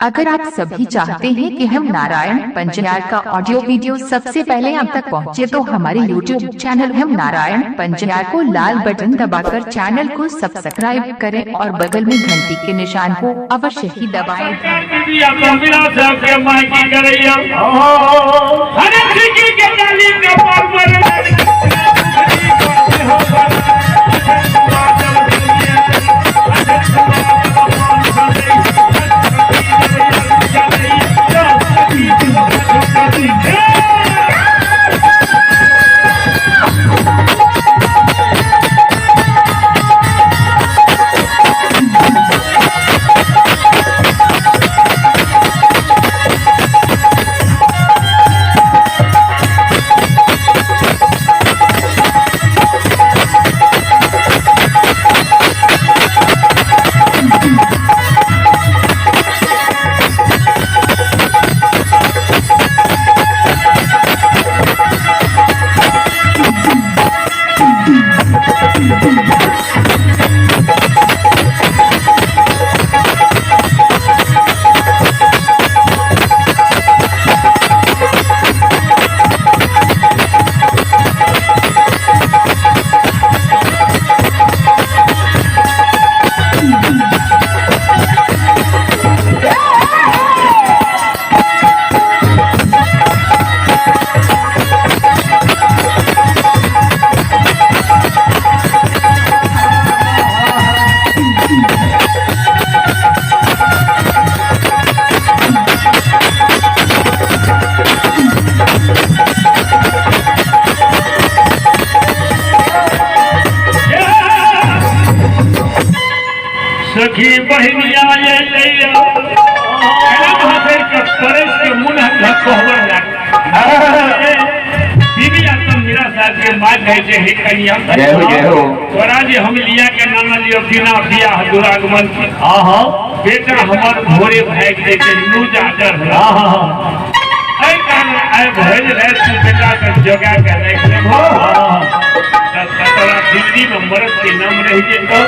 अगर आप सभी चाहते हैं कि हम नारायण पंचार का ऑडियो वीडियो सबसे पहले आप तक पहुंचे, तो हमारे YouTube चैनल हम नारायण पंचार को लाल बटन दबाकर चैनल को सब्सक्राइब करें और बगल में घंटी के निशान को अवश्य ही दबाएं। सखी बहनिया ये लैया भाषे के परस के मुन हक कहवर लाग बीबी आत्म मेरा साथ के मां कहे जे हे कन्या जय हो तोरा जे हम लिया के नाना लियो बिना बियाह दुरागमन हां हां बेटा हमर भोरे भाग दे के नु जाकर हां हां ऐ कान ऐ भज रहे तू बेटा के जोगा के रख ले हो तोरा दिल्ली में मरद के नाम रह जे तो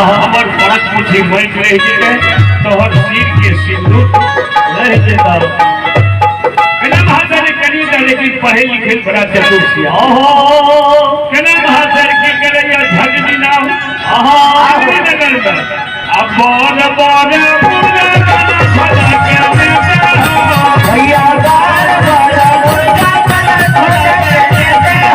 हमर पांच मुट्ठी माइक रह जे तोहर सिर के सिंदूर रह जे तो केना भाषा रे कनी त लेकिन पढ़े लिखे बड़ा चतुर छिया केना भाषा के करैया झगड़ी ना आहा नगर में अब बोल बोल मुर्गा गाना भला के भैया बार बार मुर्गा गाना भला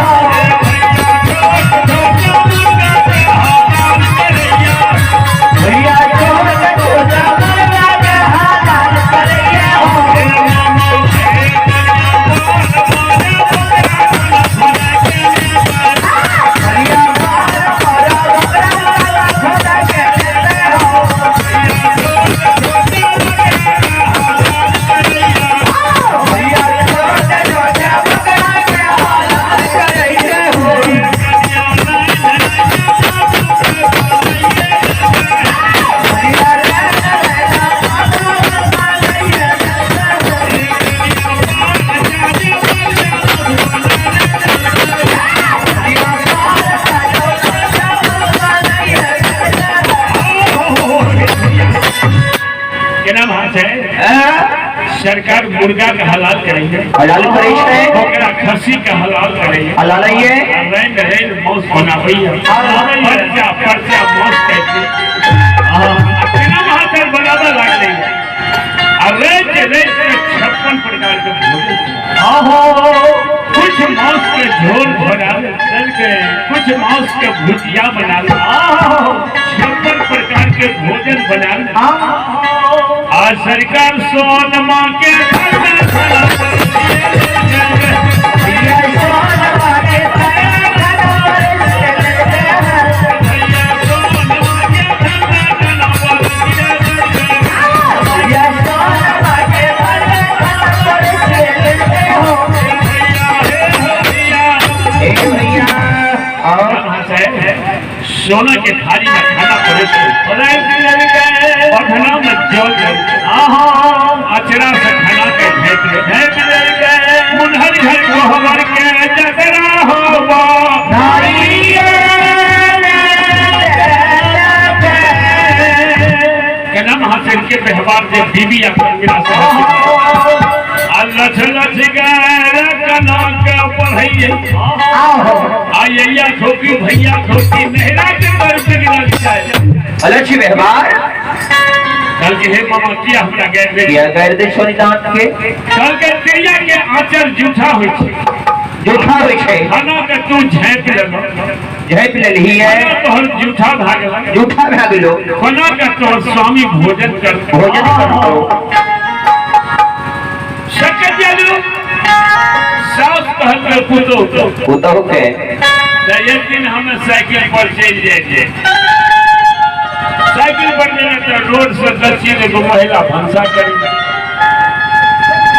सरकार मुर्गा का हलाल करेंगे, हलाल करेंगे, ओकरा खस्सी का हलाल करेंगे, हलाल है, रेंड रेंड मौस बनावई है, पर्चा पर्चा मौस कहते, केना महासर बनावा लाग रही है, और रेंज रेंज के 56 प्रकार के भोजन, कुछ मौस के झोल बनावे, कुछ मौस के भुजिया बनावे, 56 प्रकार के भोजन बनावे, आज सरकार सोनमा के सोना के थाली में खाना परोसे पढ़ना में जोल अचरा से खाना के भेंट मुनहर घर को हमार के जगरा होबा केना महाशय के व्यवहार से बीबी अपन मेरा लछ लछ कना के पढ़ैये आइया छोटी भैया छोटी मेहरा के कर पे गिरा जाए अच्छी व्यवहार कल के हे मामा किया हमरा गैर दे छोरी दांत के कल के तेरिया के आंचल जूठा होय छै खाना के तू झाँप लेलही है तोहर जूठा भाग लो खाना के तोहर स्वामी भोजन करो सास कहल पुतहु के एक दिन हमें साइकिल पर चल जाए साइकिल पर तो रोड से दक्षिण एगो महिला भंसा करी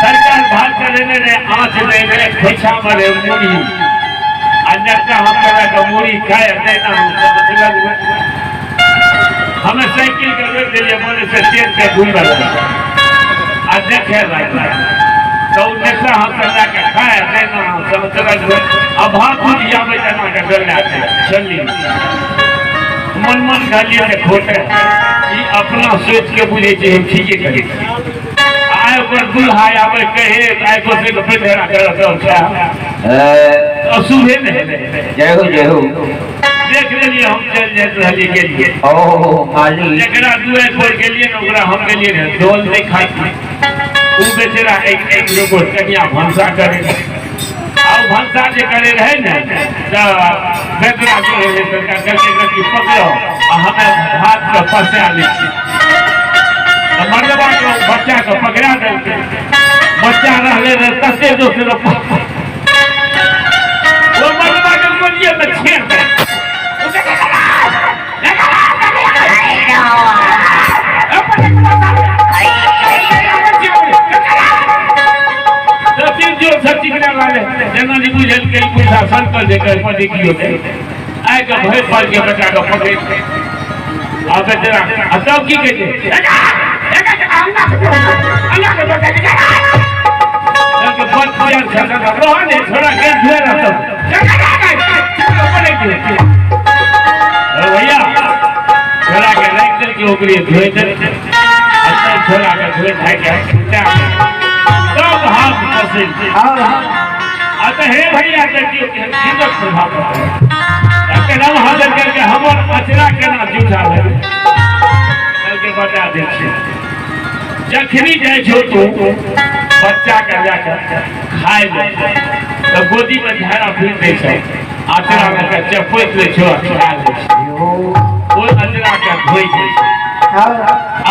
सरकार भाग लेने रे आँच देने खोछा मरे मुड़ी अन्यथा हम करा का मुड़ी खाए देना हमें साइकिल के रोक दिए बोले से तेल के घूम रहा आ देखे लगा तो नेता हम करा के खाए देना समझ अब हाथ दिया में जना के डरना चली मन गालिए के खोटे ई अपना सोच के बुझे छै हम ठीके करी आय पर दुल्हा आवे कहे आय को से फेरा कर दो अशुभे नहीं जय हो देख लेलिए हम चल जात रहली के लिए ओहो माली एकरा दुए पर के लिए ओकरा हम के लिए डोल नहीं खाती उ बेचारा एक लोगो कन्या भंसा करे और भंसा जे करे रहे ना तो बेकरा जो है सरकार करके कि पकड़ो और हमें हाथ पे फंसा ले तो मर्दबा को बच्चा को पकड़ा देते बच्चा रहले रे तसे दूसरे वो मर्दबा के गोलिए में छेड़ दे जो सच्ची के वाले जना जी बुझल के पूछा संकल देकर पति कियो के आय के भय पर के बेटा को पकड़े आ बेचारा अब की कहते अल्लाह के बेटा के बच यार छका रोहन थोड़ा के धुए रहता भैया छोड़ा के रख दे के ओकरी धुए दे अच्छा छोड़ा के धुए खाए के सब हाथ फंसे आता है भैया देखियो कि हिंदुस्तान प्रभाव है के नाम हाजिर करके हमर अचरा केना जूठा है कल के बता दे छी जखनी जाय छो तू बच्चा के जाकर खाए ले तो गोदी में धारा फिर दे छै अचरा में के चपोत ले छो खा ले ओ अचरा के धोई दे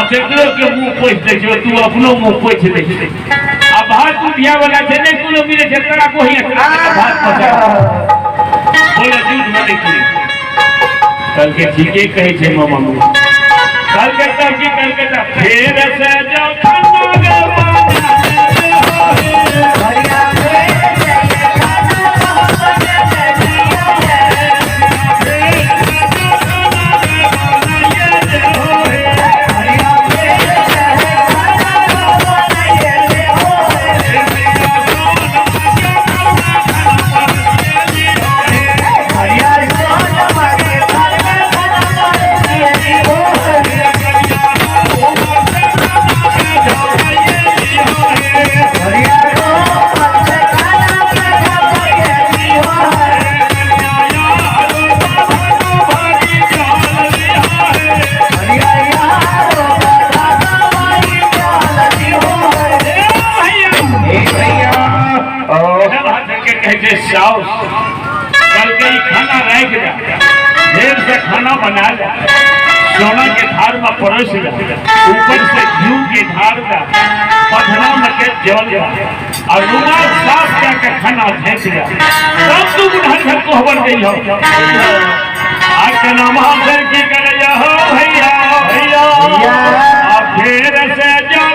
अब एकरो के मुंह पोछ दे छो तू अपनो मुंह पोछ दे छै अब हाथ उठिया वाला छै नहीं कोनो मिले छै तोरा को ही हाथ पकड़ बोले दूध में देखी कल के ठीके कहे छै मामा कल के तब की कल के तब फेर से जाओ खाना गे कल के खाना रख जा ढेर से खाना बना जा सोना के धार में परोस जा ऊपर से घी की धार जा पधरा में के जल जा और रुमाल साफ करके खाना फेंक जा सब तू बुढ़ान घर को खबर गई हो आज के नाम हासिल की करे जा हो भैया भैया अब ढेर से जा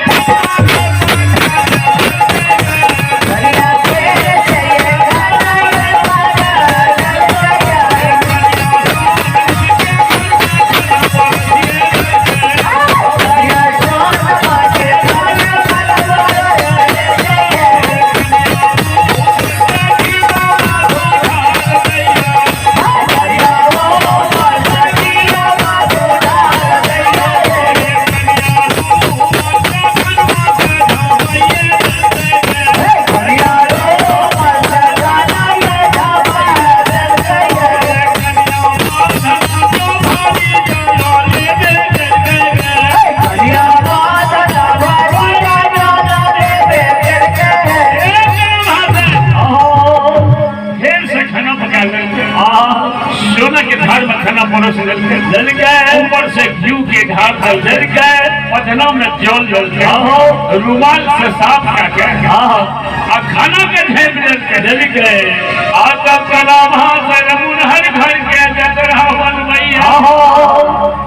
तब जल के पधना में जोल जोल के रुमाल से साफ करके आ खाना के ढेर के जल के आ तब कला वहां से रमुन हर घर के जतरा बनवैया